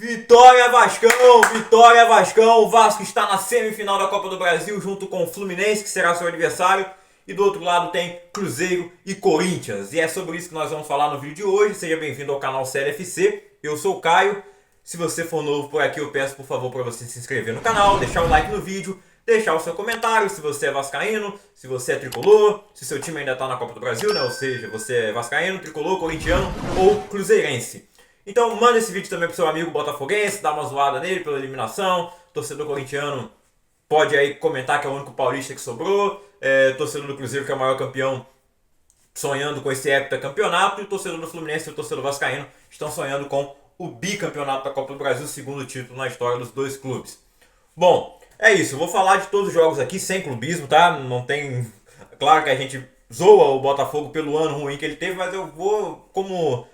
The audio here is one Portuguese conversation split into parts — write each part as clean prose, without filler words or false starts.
Vitória Vascão! Vitória Vascão! O Vasco está na semifinal da Copa do Brasil junto com o Fluminense, que será seu adversário. E do outro lado tem Cruzeiro e Corinthians. E é sobre isso que nós vamos falar no vídeo de hoje. Seja bem-vindo ao canal CLFC. Eu sou o Caio. Se você for novo por aqui, eu peço por favor para você se inscrever no canal, deixar o like no vídeo, deixar o seu comentário se você é vascaíno, se você é tricolor, se seu time ainda está na Copa do Brasil, né? Ou seja, você é vascaíno, tricolor, corintiano ou cruzeirense. Então manda esse vídeo também pro seu amigo botafoguense, dá uma zoada nele pela eliminação. Torcedor corintiano pode aí comentar que é o único paulista que sobrou. Torcedor do Cruzeiro, que é o maior campeão, sonhando com esse heptacampeonato. E o torcedor do Fluminense e o torcedor vascaíno estão sonhando com o bicampeonato da Copa do Brasil, segundo título na história dos dois clubes. Bom, é isso. Eu vou falar de todos os jogos aqui sem clubismo, tá? Não tem... Claro que a gente zoa o Botafogo pelo ano ruim que ele teve, mas eu vou, como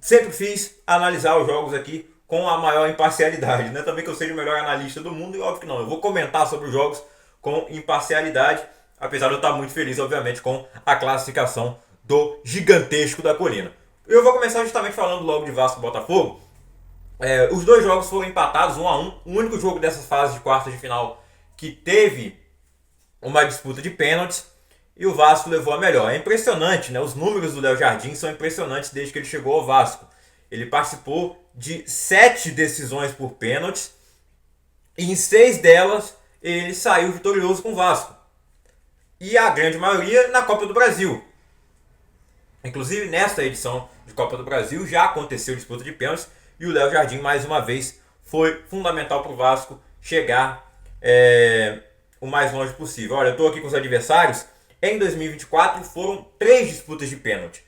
sempre fiz, analisar os jogos aqui com a maior imparcialidade. Não é também que eu seja o melhor analista do mundo, e óbvio que não. Eu vou comentar sobre os jogos com imparcialidade, apesar de eu estar muito feliz, obviamente, com a classificação do gigantesco da colina. Eu vou começar justamente falando logo de Vasco e Botafogo. Os dois jogos foram empatados 1-1. O único jogo dessas fases de quartas de final que teve uma disputa de pênaltis, e o Vasco levou a melhor. É impressionante, né? Os números do Léo Jardim são impressionantes desde que ele chegou ao Vasco. Ele participou de 7 decisões por pênaltis, e em 6 delas ele saiu vitorioso com o Vasco. E a grande maioria na Copa do Brasil. Inclusive nesta edição de Copa do Brasil já aconteceu disputa de pênaltis, e o Léo Jardim mais uma vez foi fundamental para o Vasco chegar o mais longe possível. Olha, eu estou aqui com os adversários. Em 2024 foram 3 disputas de pênalti.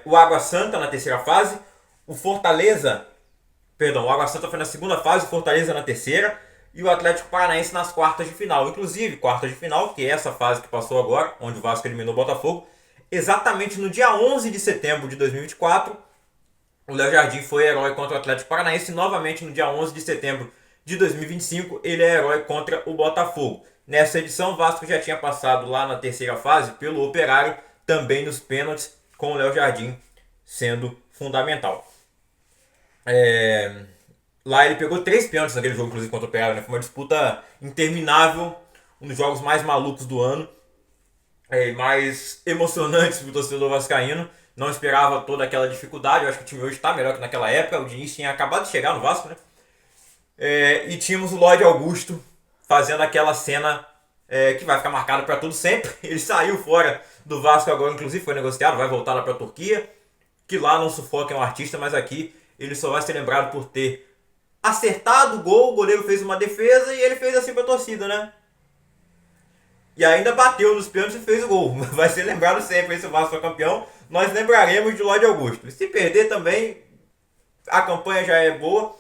O Água Santa na terceira fase, o Água Santa foi na segunda fase, o Fortaleza na terceira, e o Atlético Paranaense nas quartas de final. Inclusive, quartas de final, que é essa fase que passou agora, onde o Vasco eliminou o Botafogo, exatamente no dia 11 de setembro de 2024, o Léo Jardim foi herói contra o Atlético Paranaense. Novamente no dia 11 de setembro de 2025, ele é herói contra o Botafogo. Nessa edição, o Vasco já tinha passado lá na terceira fase pelo Operário, também nos pênaltis, com o Léo Jardim sendo fundamental. Lá ele pegou 3 pênaltis naquele jogo, inclusive, contra o Operário, né? Foi uma disputa interminável, um dos jogos mais malucos do ano, mais emocionantes para o torcedor vascaíno. Não esperava toda aquela dificuldade. Eu acho que o time hoje está melhor que naquela época. O Diniz tinha acabado de chegar no Vasco, né? E tínhamos o Lloyd Augusto fazendo aquela cena que vai ficar marcada para todo sempre. Ele saiu fora do Vasco agora, inclusive foi negociado, vai voltar lá para a Turquia, que lá não sufoca um artista, mas aqui ele só vai ser lembrado por ter acertado o gol. O goleiro fez uma defesa e ele fez assim para a torcida, né? E ainda bateu nos pênaltis e fez o gol. Vai ser lembrado sempre. Se o Vasco for campeão, nós lembraremos de Lloyd Augusto. Se perder também, a campanha já é boa,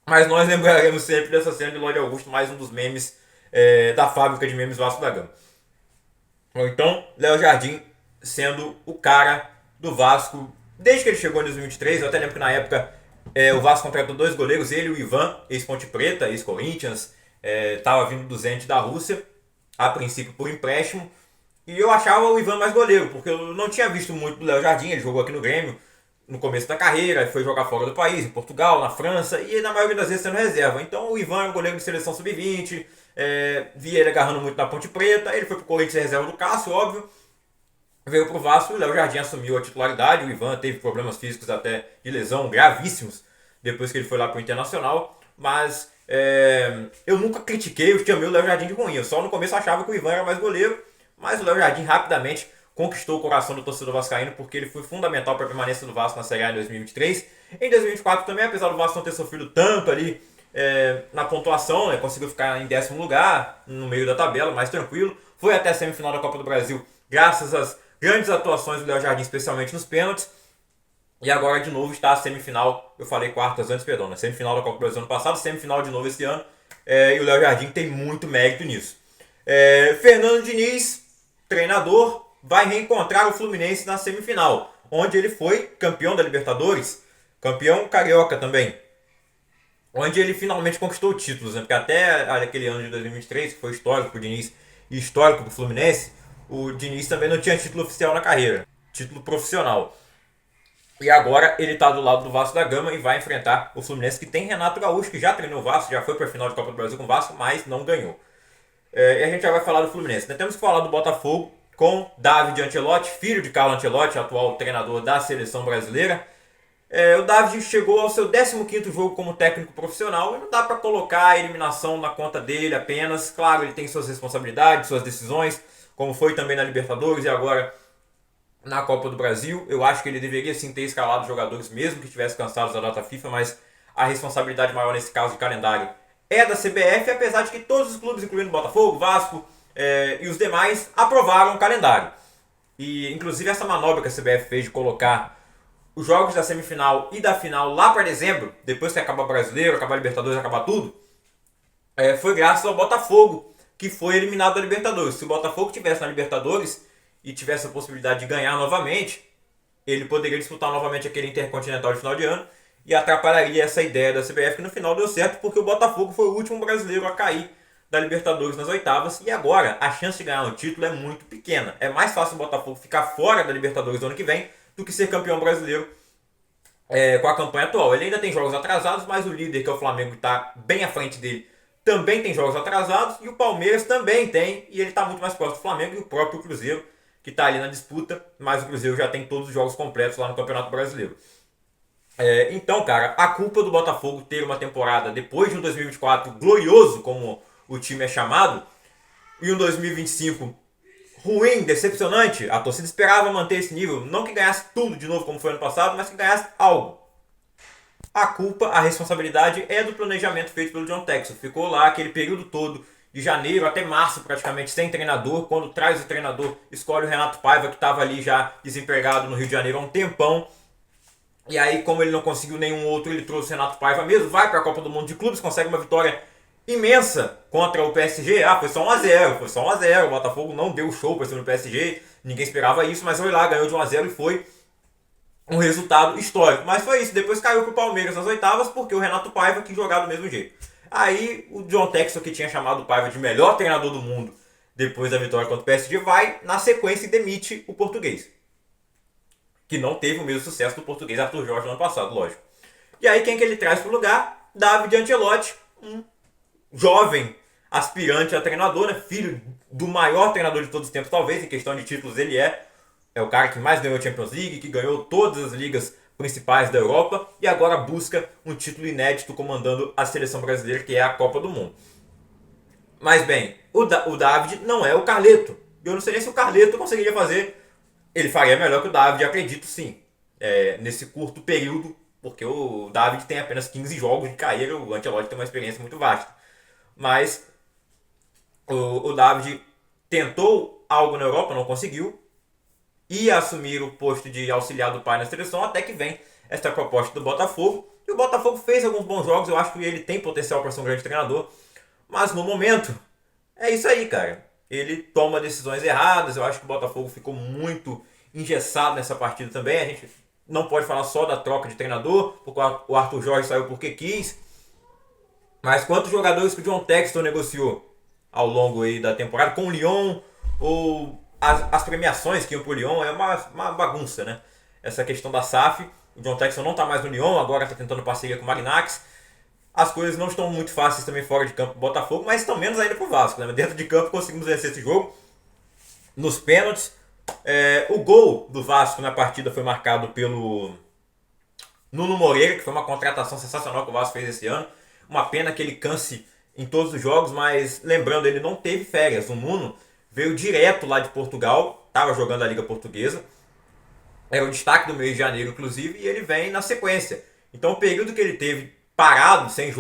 mas nós lembraremos sempre dessa cena de Lloyd Augusto, mais um dos memes da fábrica de memes Vasco da Gama. Então, Léo Jardim sendo o cara do Vasco desde que ele chegou em 2023. Eu até lembro que na época o Vasco contratou 2 goleiros, ele e o Ivan, ex-Ponte Preta, ex-Corinthians, estava vindo do Zenit da Rússia, a princípio por empréstimo, e eu achava o Ivan mais goleiro, porque eu não tinha visto muito do Léo Jardim. Ele jogou aqui no Grêmio no começo da carreira, foi jogar fora do país, em Portugal, na França, e na maioria das vezes sendo reserva. Então o Ivan é um goleiro de seleção sub-20, via ele agarrando muito na Ponte Preta. Ele foi pro Corinthians reserva do Cássio, óbvio, veio pro Vasco, e o Léo Jardim assumiu a titularidade. O Ivan teve problemas físicos até de lesão gravíssimos depois que ele foi lá pro Internacional, mas eu nunca critiquei, eu chamei o Léo Jardim de ruim. Eu só no começo achava que o Ivan era mais goleiro, mas o Léo Jardim rapidamente conquistou o coração do torcedor vascaíno, porque ele foi fundamental para a permanência do Vasco na Série A em 2023. Em 2024 também, apesar do Vasco não ter sofrido tanto ali na pontuação, né, conseguiu ficar em 10º lugar, no meio da tabela, mais tranquilo. Foi até a semifinal da Copa do Brasil, graças às grandes atuações do Léo Jardim, especialmente nos pênaltis. E agora de novo está a semifinal, eu falei quartas antes, perdão, né? Semifinal da Copa do Brasil ano passado, semifinal de novo esse ano, e o Léo Jardim tem muito mérito nisso. Fernando Diniz, treinador, vai reencontrar o Fluminense na semifinal, onde ele foi campeão da Libertadores, campeão carioca também, onde ele finalmente conquistou títulos, né? Porque até aquele ano de 2023, que foi histórico para o Diniz e histórico para o Fluminense, o Diniz também não tinha título oficial na carreira, título profissional. E agora ele está do lado do Vasco da Gama e vai enfrentar o Fluminense, que tem Renato Gaúcho, que já treinou o Vasco, já foi para a final de Copa do Brasil com o Vasco, mas não ganhou. E a gente já vai falar do Fluminense. Né? Temos que falar do Botafogo com David Ancelotti, filho de Carlo Ancelotti, atual treinador da seleção brasileira. O David chegou ao seu 15º jogo como técnico profissional e não dá para colocar a eliminação na conta dele apenas. Claro, ele tem suas responsabilidades, suas decisões, como foi também na Libertadores e agora na Copa do Brasil. Eu acho que ele deveria sim ter escalado jogadores mesmo que estivessem cansados da data FIFA, mas a responsabilidade maior nesse caso de calendário é da CBF, apesar de que todos os clubes, incluindo Botafogo, Vasco e os demais, aprovaram o calendário. E inclusive essa manobra que a CBF fez de colocar os jogos da semifinal e da final lá para dezembro, depois que acabar o Brasileiro, acabar a Libertadores, acabar tudo, foi graças ao Botafogo, que foi eliminado da Libertadores. Se o Botafogo tivesse na Libertadores e tivesse a possibilidade de ganhar novamente, ele poderia disputar novamente aquele Intercontinental de final de ano e atrapalharia essa ideia da CBF, que no final deu certo, porque o Botafogo foi o último brasileiro a cair da Libertadores nas oitavas, e agora a chance de ganhar um título é muito pequena. É mais fácil o Botafogo ficar fora da Libertadores no ano que vem do que ser campeão brasileiro com a campanha atual. Ele ainda tem jogos atrasados, mas o líder, que é o Flamengo, está bem à frente dele, também tem jogos atrasados, e o Palmeiras também tem, e ele está muito mais próximo do Flamengo, e o próprio Cruzeiro, que está ali na disputa, mas o Cruzeiro já tem todos os jogos completos lá no Campeonato Brasileiro. Então, cara, a culpa do Botafogo ter uma temporada depois de um 2024 glorioso, como o time é chamado, e um 2025 ruim, decepcionante, a torcida esperava manter esse nível, não que ganhasse tudo de novo como foi ano passado, mas que ganhasse algo. A culpa, a responsabilidade é do planejamento feito pelo John Texel. Ficou lá aquele período todo, de janeiro até março praticamente, sem treinador. Quando traz o treinador, escolhe o Renato Paiva, que estava ali já desempregado no Rio de Janeiro há um tempão. E aí, como ele não conseguiu nenhum outro, ele trouxe o Renato Paiva mesmo, vai para a Copa do Mundo de Clubes, consegue uma vitória imensa contra o PSG. Foi só 1x0, foi só 1x0. O Botafogo não deu show para cima do PSG, ninguém esperava isso, mas foi lá, ganhou de 1x0 e foi um resultado histórico. Mas foi isso, depois caiu pro Palmeiras nas oitavas, porque o Renato Paiva quis jogar do mesmo jeito. Aí o John Texel, que tinha chamado o Paiva de melhor treinador do mundo depois da vitória contra o PSG, vai na sequência e demite o português, que não teve o mesmo sucesso do português Arthur Jorge no ano passado, lógico. E aí quem que ele traz pro lugar? David Ancelotti, um jovem aspirante a treinador, né? Filho do maior treinador de todos os tempos, talvez, em questão de títulos ele é o cara que mais ganhou a Champions League, que ganhou todas as ligas principais da Europa e agora busca um título inédito comandando a seleção brasileira, que é a Copa do Mundo. Mas bem, o David não é o Carleto. Eu não sei nem se o Carleto conseguiria fazer. Ele faria melhor que o David, acredito sim. Nesse curto período, porque o David tem apenas 15 jogos de carreira, o Ancelotti tem uma experiência muito vasta. Mas o David tentou algo na Europa, não conseguiu. Ia assumir o posto de auxiliar do pai na seleção, até que vem essa proposta do Botafogo. E o Botafogo fez alguns bons jogos, eu acho que ele tem potencial para ser um grande treinador. Mas no momento, é isso aí, cara. Ele toma decisões erradas, eu acho que o Botafogo ficou muito engessado nessa partida também. A gente não pode falar só da troca de treinador, porque o Arthur Jorge saiu porque quis. Mas quantos jogadores que o John Textor negociou ao longo aí da temporada com o Lyon, ou as premiações que iam pro Lyon, é uma bagunça, né? Essa questão da SAF, o John Textor não tá mais no Lyon, agora tá tentando parceria com o Marinax. As coisas não estão muito fáceis também fora de campo pro Botafogo, mas estão menos ainda pro Vasco, né? Dentro de campo conseguimos vencer esse jogo. Nos pênaltis, o gol do Vasco na partida foi marcado pelo Nuno Moreira, que foi uma contratação sensacional que o Vasco fez esse ano. Uma pena que ele canse em todos os jogos, mas lembrando, ele não teve férias. O Nuno veio direto lá de Portugal, estava jogando a Liga Portuguesa, era o destaque do mês de janeiro, inclusive, e ele vem na sequência. Então o período que ele teve parado, sem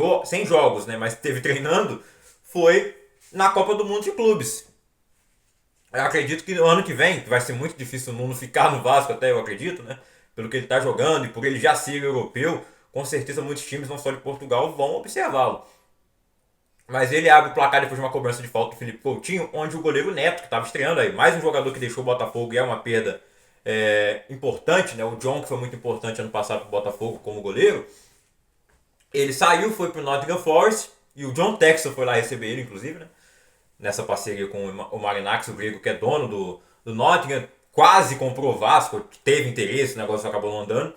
jogos, né, mas teve treinando, foi na Copa do Mundo de Clubes. Eu acredito que no ano que vem, que vai ser muito difícil o Nuno ficar no Vasco, até eu acredito, né, pelo que ele está jogando e por ele já ser europeu, com certeza muitos times, não só de Portugal, vão observá-lo. Mas ele abre o placar depois de uma cobrança de falta do Felipe Coutinho, onde o goleiro Neto, que estava estreando aí, mais um jogador que deixou o Botafogo e é uma perda importante, né? O John, que foi muito importante ano passado para o Botafogo como goleiro, ele saiu, foi para o Nottingham Forest, e o John Texel foi lá receber ele, inclusive, né? Nessa parceria com o Marinax, o grego, que é dono do Nottingham. quase comprou o Vasco, teve interesse, o negócio acabou não andando.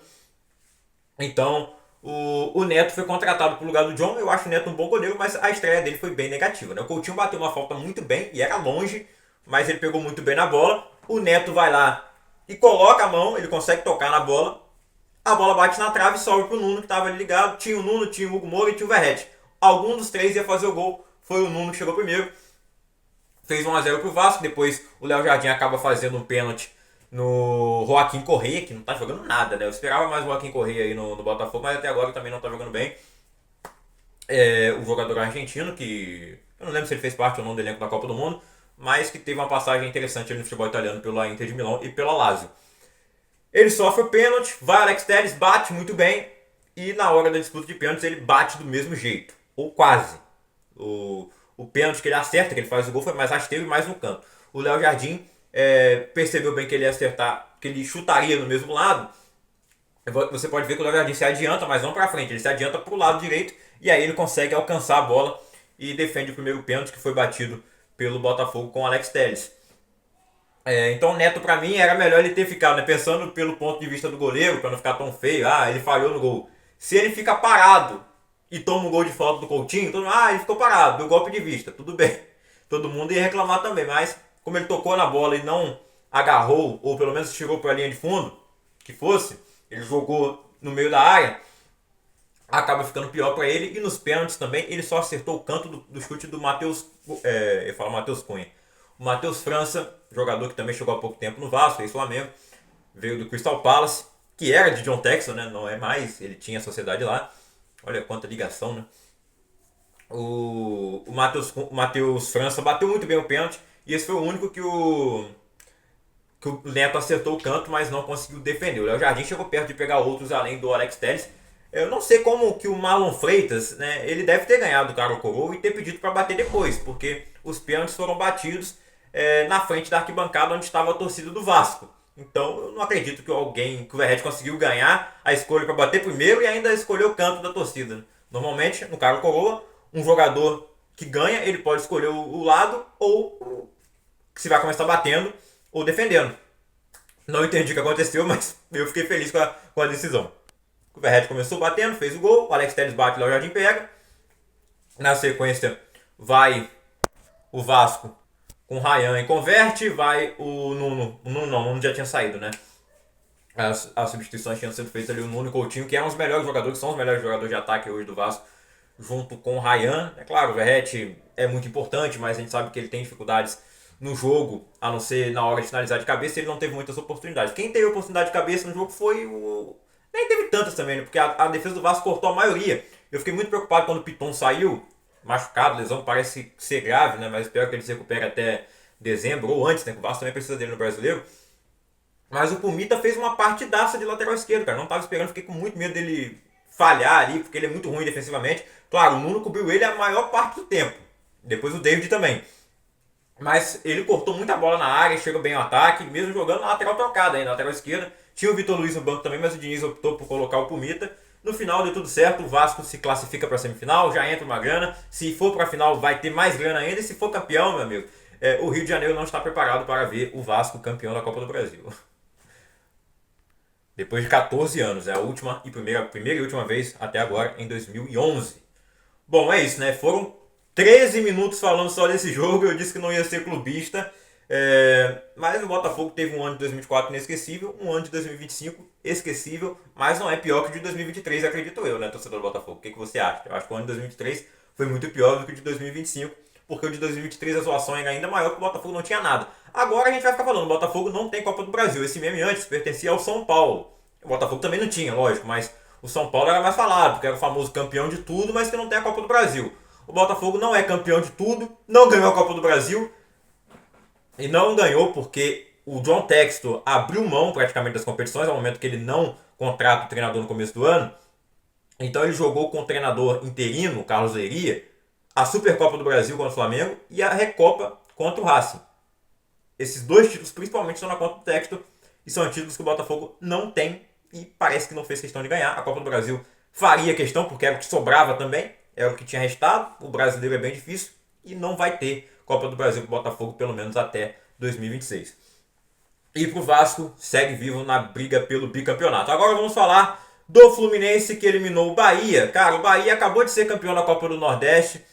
Então, o Neto foi contratado pro lugar do John. Eu acho o Neto um bom goleiro, mas a estreia dele foi bem negativa, né? O Coutinho bateu uma falta muito bem e era longe, mas ele pegou muito bem na bola. O Neto vai lá e coloca a mão, ele consegue tocar na bola. A bola bate na trave e sobe pro Nuno, que estava ali ligado. Tinha o Nuno, tinha o Hugo Moura e tinha o Verratti. Algum dos três ia fazer o gol. Foi o Nuno que chegou primeiro. Fez 1-0 pro Vasco. Depois o Léo Jardim acaba fazendo um pênalti no Joaquim Correia, que não tá jogando nada, né? Eu esperava mais o Joaquim Correia aí no Botafogo, mas até agora também não tá jogando bem. O jogador argentino, que eu não lembro se ele fez parte ou não do elenco da Copa do Mundo, mas que teve uma passagem interessante ali no futebol italiano pela Inter de Milão e pela Lazio. Ele sofre o pênalti, vai Alex Telles, bate muito bem, e na hora da disputa de pênaltis ele bate do mesmo jeito, ou quase. O pênalti que ele acerta, que ele faz o gol, foi mais rasteiro e mais no canto. O Léo Jardim percebeu bem que ele ia acertar, que ele chutaria no mesmo lado. Você pode ver que o Léo Jardim se adianta, mas não para frente, ele se adianta para o lado direito, e aí ele consegue alcançar a bola e defende o primeiro pênalti que foi batido pelo Botafogo com o Alex Telles. Então o Neto pra mim era melhor ele ter ficado, né? Pensando pelo ponto de vista do goleiro, pra não ficar tão feio, ele falhou no gol. Se ele fica parado e toma um gol de falta do Coutinho, todo mundo, ele ficou parado, deu golpe de vista, tudo bem. Todo mundo ia reclamar também, mas como ele tocou na bola e não agarrou, ou pelo menos tirou pra linha de fundo, que fosse, ele jogou no meio da área, acaba ficando pior pra ele. E nos pênaltis também, ele só acertou o canto do chute do Matheus, eu falo Matheus Cunha. O Matheus França, jogador que também chegou há pouco tempo no Vasco, ex-Flamengo, veio do Crystal Palace, que era de John Texton, né? Não é mais, ele tinha a sociedade lá. Olha quanta ligação, né? O Matheus França bateu muito bem o pênalti, e esse foi o único que o Neto acertou o canto, mas não conseguiu defender. O Léo Jardim chegou perto de pegar outros além do Alex Telles. Eu não sei como que o Marlon Freitas, né, ele deve ter ganhado o Caro Coroa e ter pedido para bater depois, porque os pênaltis foram batidos na frente da arquibancada onde estava a torcida do Vasco. Então eu não acredito que que o Verratti conseguiu ganhar a escolha para bater primeiro e ainda escolheu o canto da torcida. Normalmente, no Caro Coroa, um jogador que ganha, ele pode escolher o lado ou se vai começar batendo ou defendendo. Não entendi o que aconteceu, mas eu fiquei feliz com a decisão. O Verratti começou batendo, fez o gol, o Alex Telles bate, o Léo Jardim pega. Na sequência, vai o Vasco com o Ryan e converte, vai o Nuno. O Nuno já tinha saído, né? As substituições tinham sido feitas ali, o Nuno e o Coutinho, que eram os melhores jogadores, são os melhores jogadores de ataque hoje do Vasco, junto com o Ryan. É claro, o Verratti é muito importante, mas a gente sabe que ele tem dificuldades no jogo, a não ser na hora de finalizar de cabeça, ele não teve muitas oportunidades. Quem teve oportunidade de cabeça no jogo foi o... Nem teve tantas também, né? Porque a defesa do Vasco cortou a maioria. Eu fiquei muito preocupado quando o Piton saiu, machucado, lesão parece ser grave, né? Mas espero que ele se recupere até dezembro ou antes, né? Que o Vasco também precisa dele no Brasileiro. Mas o Pumita fez uma partidaça de lateral esquerdo, cara. Não tava esperando, fiquei com muito medo dele falhar ali, porque ele é muito ruim defensivamente. Claro, o Nuno cobriu ele a maior parte do tempo. Depois o David também. Mas ele cortou muita bola na área, chegou bem ao ataque, mesmo jogando na lateral trocada aí, na lateral esquerda. Tinha o Vitor Luiz no banco também, mas o Diniz optou por colocar o Pumita. No final deu tudo certo, o Vasco se classifica para a semifinal, já entra uma grana. Se for para a final vai ter mais grana ainda, e se for campeão, meu amigo, o Rio de Janeiro não está preparado para ver o Vasco campeão da Copa do Brasil. Depois de 14 anos, é a primeira e última vez até agora, em 2011. Bom, é isso, né? Foram 13 minutos falando só desse jogo. Eu disse que não ia ser clubista. Mas o Botafogo teve um ano de 2024 inesquecível, um ano de 2025 esquecível, mas não é pior que o de 2023, acredito eu, né, torcedor do Botafogo? O que você acha? Eu acho que o ano de 2023 foi muito pior do que o de 2025, porque o de 2023 a zoação era ainda maior, porque o Botafogo não tinha nada. Agora a gente vai ficar falando, o Botafogo não tem Copa do Brasil. Esse meme antes pertencia ao São Paulo. O Botafogo também não tinha, lógico, mas o São Paulo era mais falado, porque era o famoso campeão de tudo, mas que não tem a Copa do Brasil. O Botafogo não é campeão de tudo, não ganhou a Copa do Brasil, e não ganhou porque o John Textor abriu mão praticamente das competições ao momento que ele não contrata o treinador no começo do ano. Então ele jogou com o treinador interino, o Carlos Leiria, a Supercopa do Brasil contra o Flamengo e a Recopa contra o Racing. Esses dois títulos principalmente estão na conta do Textor e são títulos que o Botafogo não tem e parece que não fez questão de ganhar. A Copa do Brasil faria questão porque era o que sobrava também, era o que tinha restado. O brasileiro é bem difícil e não vai ter Copa do Brasil para o Botafogo pelo menos até 2026. E pro Vasco segue vivo na briga pelo bicampeonato. Agora vamos falar do Fluminense que eliminou o Bahia. Cara, o Bahia acabou de ser campeão da Copa do Nordeste.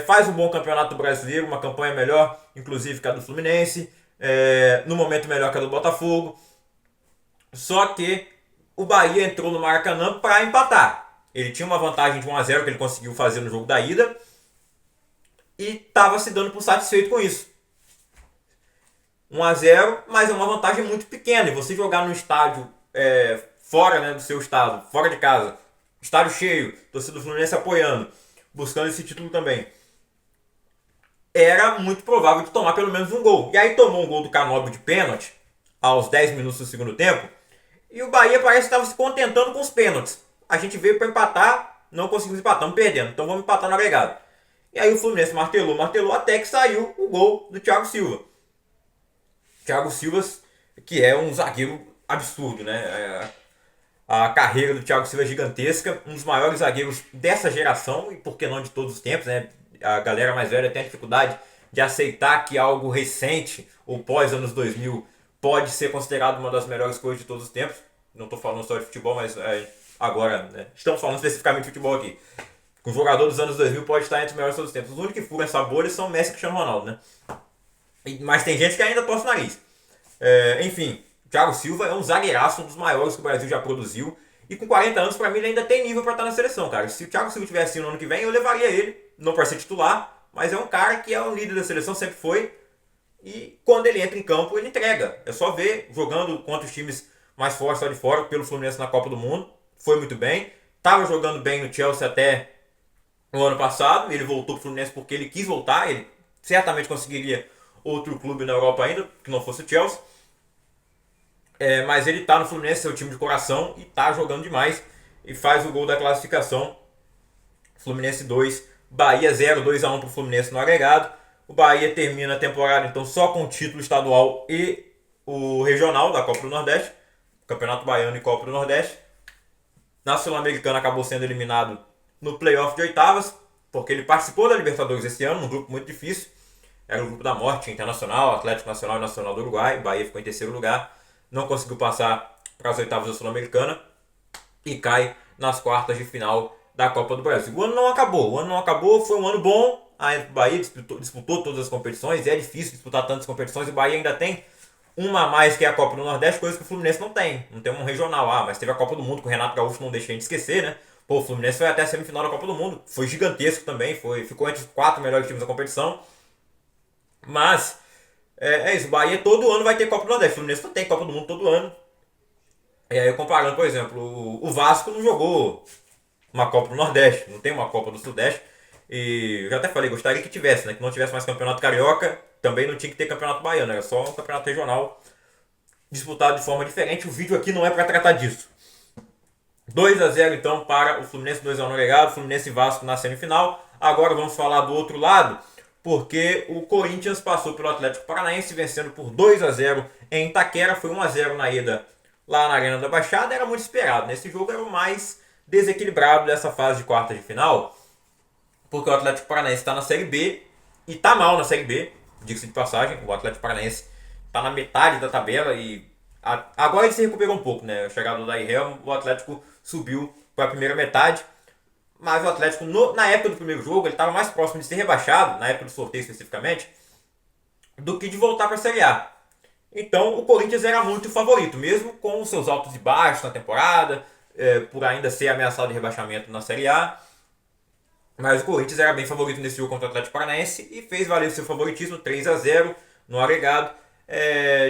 Faz um bom campeonato brasileiro, uma campanha melhor, inclusive que a do Fluminense. No momento melhor que a do Botafogo. Só que o Bahia entrou no Maracanã para empatar. Ele tinha uma vantagem de 1-0 que ele conseguiu fazer no jogo da ida. E estava se dando por satisfeito com isso. 1-0, mas é uma vantagem muito pequena. E você jogar no estádio fora, né, do seu estado, fora de casa, estádio cheio, torcida do Fluminense apoiando, buscando esse título também, era muito provável de tomar pelo menos um gol. E aí tomou um gol do Canóbio de pênalti aos 10 minutos do segundo tempo. E o Bahia parece que estava se contentando com os pênaltis. A gente veio para empatar, não conseguimos empatar, estamos perdendo, então vamos empatar no agregado. E aí o Fluminense martelou, até que saiu o gol do Thiago Silva. Thiago Silva, que é um zagueiro absurdo, né? A carreira do Thiago Silva é gigantesca, um dos maiores zagueiros dessa geração, e por que não de todos os tempos, né? A galera mais velha tem dificuldade de aceitar que algo recente, ou pós anos 2000, pode ser considerado uma das melhores coisas de todos os tempos. Não estou falando só de futebol, mas agora, né? Estamos falando especificamente de futebol aqui. O jogador dos anos 2000 pode estar entre os melhores de todos os tempos. Os únicos que furam essa bolha são Messi e Cristiano Ronaldo, né? Mas tem gente que ainda torce o nariz. Enfim, o Thiago Silva é um zagueiraço, um dos maiores que o Brasil já produziu. E com 40 anos, pra mim, ele ainda tem nível pra estar na seleção, cara. Se o Thiago Silva tivesse no ano que vem, eu levaria ele. Não para ser titular, mas é um cara que é o líder da seleção, sempre foi. E quando ele entra em campo, ele entrega. É só ver jogando contra os times mais fortes lá de fora, pelo Fluminense na Copa do Mundo. Foi muito bem. Tava jogando bem no Chelsea até o ano passado. Ele voltou pro Fluminense porque ele quis voltar. Ele certamente conseguiria outro clube na Europa ainda, que não fosse o Chelsea. Mas ele tá no Fluminense, seu time de coração, e tá jogando demais. E faz o gol da classificação. Fluminense 2, Bahia 0, 2-1 pro Fluminense no agregado. O Bahia termina a temporada então só com o título estadual e o regional da Copa do Nordeste. Campeonato Baiano e Copa do Nordeste. Na Sul-Americana acabou sendo eliminado no playoff de oitavas, porque ele participou da Libertadores esse ano, num grupo muito difícil. Era o grupo da morte, Internacional, Atlético Nacional e Nacional do Uruguai. O Bahia ficou em terceiro lugar. Não conseguiu passar para as oitavas da Sul-Americana e cai nas quartas de final da Copa do Brasil. O ano não acabou, foi um ano bom. A Bahia disputou todas as competições. É difícil disputar tantas competições. O Bahia ainda tem uma a mais, que é a Copa do Nordeste, coisa que o Fluminense não tem. Não tem um regional. Mas teve a Copa do Mundo, que o Renato Gaúcho não deixa a gente esquecer, né? Pô, o Fluminense foi até a semifinal da Copa do Mundo. Foi gigantesco também. Ficou entre os 4 melhores times da competição. Mas isso. O Bahia todo ano vai ter Copa do Nordeste. O Fluminense não tem Copa do Mundo todo ano. E aí, comparando, por exemplo, o Vasco não jogou uma Copa do Nordeste, não tem uma Copa do Sudeste. E eu já até falei, gostaria que tivesse, né? Que não tivesse mais campeonato carioca, também não tinha que ter campeonato baiano, era só um campeonato regional disputado de forma diferente. O vídeo aqui não é para tratar disso. 2-0 então para o Fluminense, 2-1 no agregado, Fluminense e Vasco na semifinal. Agora vamos falar do outro lado, porque o Corinthians passou pelo Atlético Paranaense, vencendo por 2-0 em Itaquera. Foi 1-0 na ida lá na Arena da Baixada, era muito esperado. Nesse jogo era o mais desequilibrado dessa fase de quarta de final, porque o Atlético Paranaense está na Série B e está mal na Série B, diga-se de passagem. O Atlético Paranaense está na metade da tabela e agora ele se recuperou um pouco, né? A chegada do Dairel, o Atlético subiu para a primeira metade, mas o Atlético na época do primeiro jogo ele estava mais próximo de ser rebaixado, na época do sorteio especificamente, do que de voltar para a Série A. Então o Corinthians era muito favorito, mesmo com os seus altos e baixos na temporada, por ainda ser ameaçado de rebaixamento na Série A. Mas o Corinthians era bem favorito nesse jogo contra o Atlético Paranaense e fez valer o seu favoritismo, 3-0 no agregado.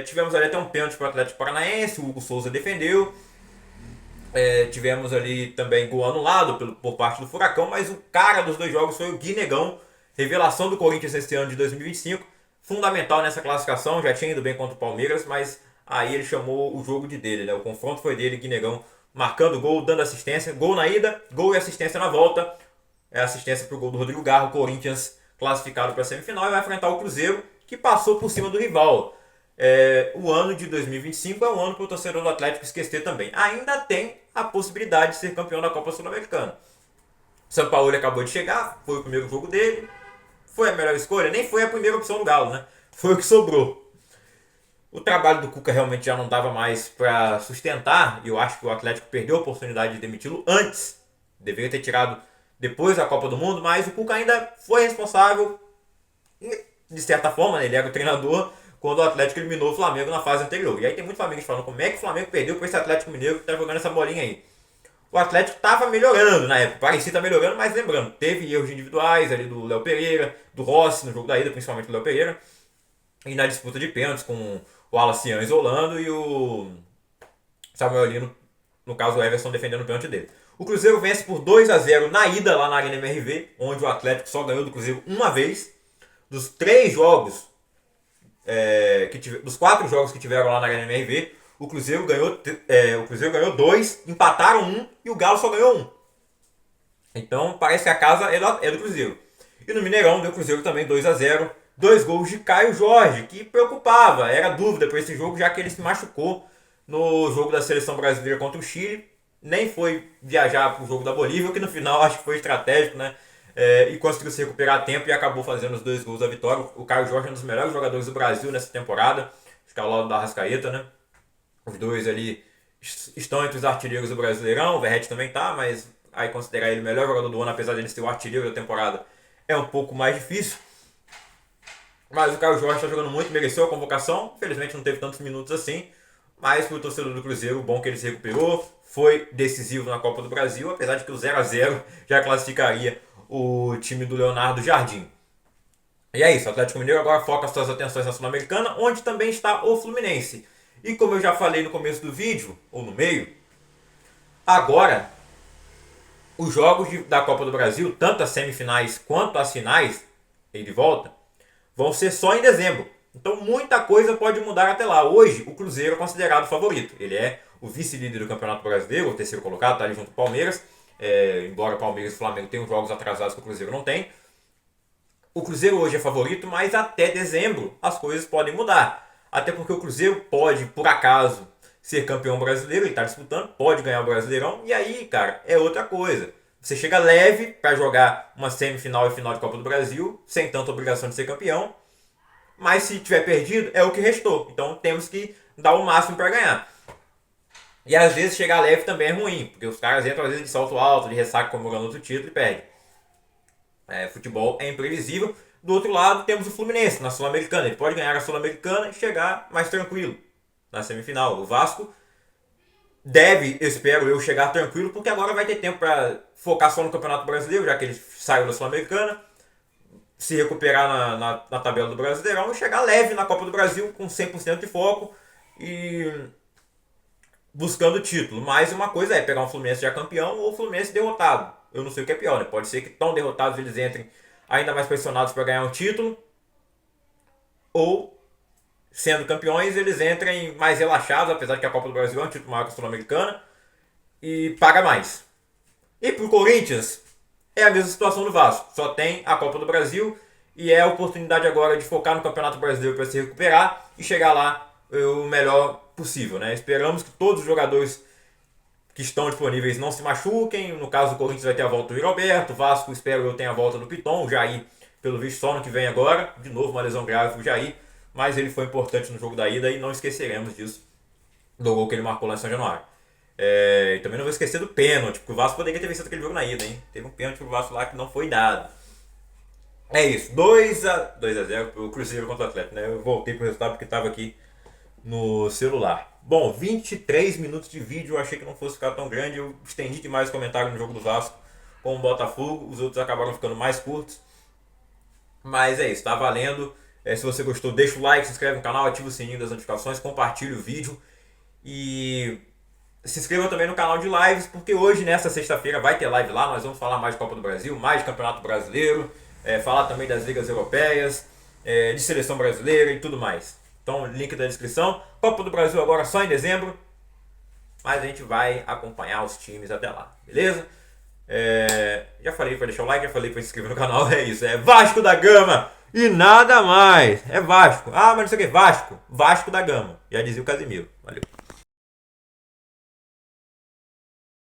Tivemos ali até um pênalti para o Atlético Paranaense, o Hugo Souza defendeu. Tivemos ali também gol anulado por parte do Furacão, mas o cara dos dois jogos foi o Guinegão, revelação do Corinthians nesse ano de 2025. Fundamental nessa classificação, já tinha ido bem contra o Palmeiras, mas aí ele chamou o jogo dele, né? O confronto foi dele, Guinegão, marcando gol, dando assistência, gol na ida, gol e assistência na volta. Assistência para o gol do Rodrigo Garro, Corinthians classificado para a semifinal e vai enfrentar o Cruzeiro, que passou por cima do rival. O ano de 2025 é um ano para o torcedor do Atlético esquecer também. Ainda tem a possibilidade de ser campeão da Copa Sul-Americana. São Paulo acabou de chegar, foi o primeiro jogo dele. Foi a melhor escolha? Nem foi a primeira opção do Galo, né? Foi o que sobrou. O trabalho do Cuca realmente já não dava mais para sustentar, e eu acho que o Atlético perdeu a oportunidade de demiti-lo antes. Deveria ter tirado depois da Copa do Mundo, mas o Cuca ainda foi responsável, de certa forma, né? Ele era o treinador quando o Atlético eliminou o Flamengo na fase anterior. E aí tem muito Flamengo falando como é que o Flamengo perdeu para esse Atlético Mineiro que tá jogando essa bolinha aí. O Atlético estava melhorando na época, parecia estar melhorando, mas lembrando, teve erros individuais ali do Léo Pereira, do Rossi no jogo da ida, principalmente do Léo Pereira, e na disputa de pênaltis com o Wallace isolando e o Samuel Lino, no caso o Everson, defendendo o pênalti dele. O Cruzeiro vence por 2-0 na ida lá na Arena MRV, onde o Atlético só ganhou do Cruzeiro uma vez. Dos 3 jogos, dos 4 jogos que tiveram lá na Arena MRV, o Cruzeiro ganhou 2, empataram 1 e o Galo só ganhou 1. Então parece que a casa é do Cruzeiro. E no Mineirão deu Cruzeiro também 2-0. 2 gols de Caio Jorge, que preocupava, era dúvida para esse jogo, já que ele se machucou no jogo da seleção brasileira contra o Chile. Nem foi viajar para o jogo da Bolívia, que no final acho que foi estratégico, né? E conseguiu se recuperar a tempo e acabou fazendo os 2 gols da vitória. O Caio Jorge é um dos melhores jogadores do Brasil nessa temporada, acho que é ao lado da Arrascaeta, né? Os dois ali estão entre os artilheiros do Brasileirão, o Verratti também tá, mas aí considerar ele o melhor jogador do ano, apesar de ele ser o artilheiro da temporada, é um pouco mais difícil. Mas o Caio Jorge está jogando muito, mereceu a convocação, infelizmente não teve tantos minutos assim, mas para o torcedor do Cruzeiro, bom que ele se recuperou, foi decisivo na Copa do Brasil, apesar de que o 0-0 já classificaria o time do Leonardo Jardim. E é isso, o Atlético Mineiro agora foca suas atenções na Sul-Americana, onde também está o Fluminense. E como eu já falei no começo do vídeo, ou no meio, agora os jogos da Copa do Brasil, tanto as semifinais quanto as finais, e de volta, vão ser só em dezembro. Então muita coisa pode mudar até lá. Hoje o Cruzeiro é considerado favorito. Ele é o vice-líder do Campeonato Brasileiro, o terceiro colocado, está ali junto com o Palmeiras. Embora o Palmeiras e o Flamengo tenham jogos atrasados que o Cruzeiro não tem. O Cruzeiro hoje é favorito, mas até dezembro as coisas podem mudar. Até porque o Cruzeiro pode, por acaso, ser campeão brasileiro, ele está disputando, pode ganhar o Brasileirão, e aí, cara, é outra coisa. Você chega leve para jogar uma semifinal e final de Copa do Brasil, sem tanta obrigação de ser campeão, mas se tiver perdido, é o que restou. Então temos que dar o máximo para ganhar. E às vezes chegar leve também é ruim, porque os caras entram às vezes de salto alto, de ressaca comemorando outro título e perdem. Futebol é imprevisível. Do outro lado temos o Fluminense na Sul-Americana. Ele pode ganhar a Sul-Americana e chegar mais tranquilo na semifinal. O Vasco deve, espero eu, chegar tranquilo, porque agora vai ter tempo para focar só no Campeonato Brasileiro, já que ele saiu da Sul-Americana, se recuperar na tabela do Brasileirão e chegar leve na Copa do Brasil com 100% de foco e buscando o título. Mas uma coisa é pegar um Fluminense já campeão ou o Fluminense derrotado. Eu não sei o que é pior, né? Pode ser que tão derrotados eles entrem ainda mais pressionados para ganhar um título, ou sendo campeões eles entrem mais relaxados, apesar de que a Copa do Brasil é um título maior que a Sul-Americana e paga mais. E pro Corinthians é a mesma situação do Vasco, só tem a Copa do Brasil e é a oportunidade agora de focar no Campeonato Brasileiro para se recuperar e chegar lá o melhor possível, né? Esperamos que todos os jogadores que estão disponíveis não se machuquem. No caso do Corinthians vai ter a volta do Roberto, o Vasco espero eu tenha a volta do Piton, o Jair pelo visto só no que vem agora, de novo uma lesão grave do Jair, mas ele foi importante no jogo da ida e não esqueceremos disso, do gol que ele marcou lá em São Januário. E também não vou esquecer do pênalti, porque o Vasco poderia ter vencido aquele jogo na ida, hein? Teve um pênalti pro Vasco lá que não foi dado. É isso, 2-0 pro Cruzeiro contra o Atlético, né? Eu voltei pro resultado porque estava aqui no celular. Bom, 23 minutos de vídeo, eu achei que não fosse ficar tão grande, eu estendi demais o comentário no jogo do Vasco com o Botafogo, os outros acabaram ficando mais curtos. Mas é isso, tá valendo. Se você gostou, deixa o like, se inscreve no canal, ativa o sininho das notificações, compartilha o vídeo e se inscreva também no canal de lives, porque hoje, nesta sexta-feira, vai ter live lá, nós vamos falar mais de Copa do Brasil, mais de Campeonato Brasileiro, falar também das ligas europeias, de seleção brasileira e tudo mais. Então, link da descrição. Copa do Brasil agora só em dezembro. Mas a gente vai acompanhar os times até lá, beleza? Já falei para deixar o like, já falei para se inscrever no canal. É isso, é Vasco da Gama e nada mais. É Vasco. Ah, mas não sei o que, Vasco da Gama. Já dizia o Casimiro. Valeu.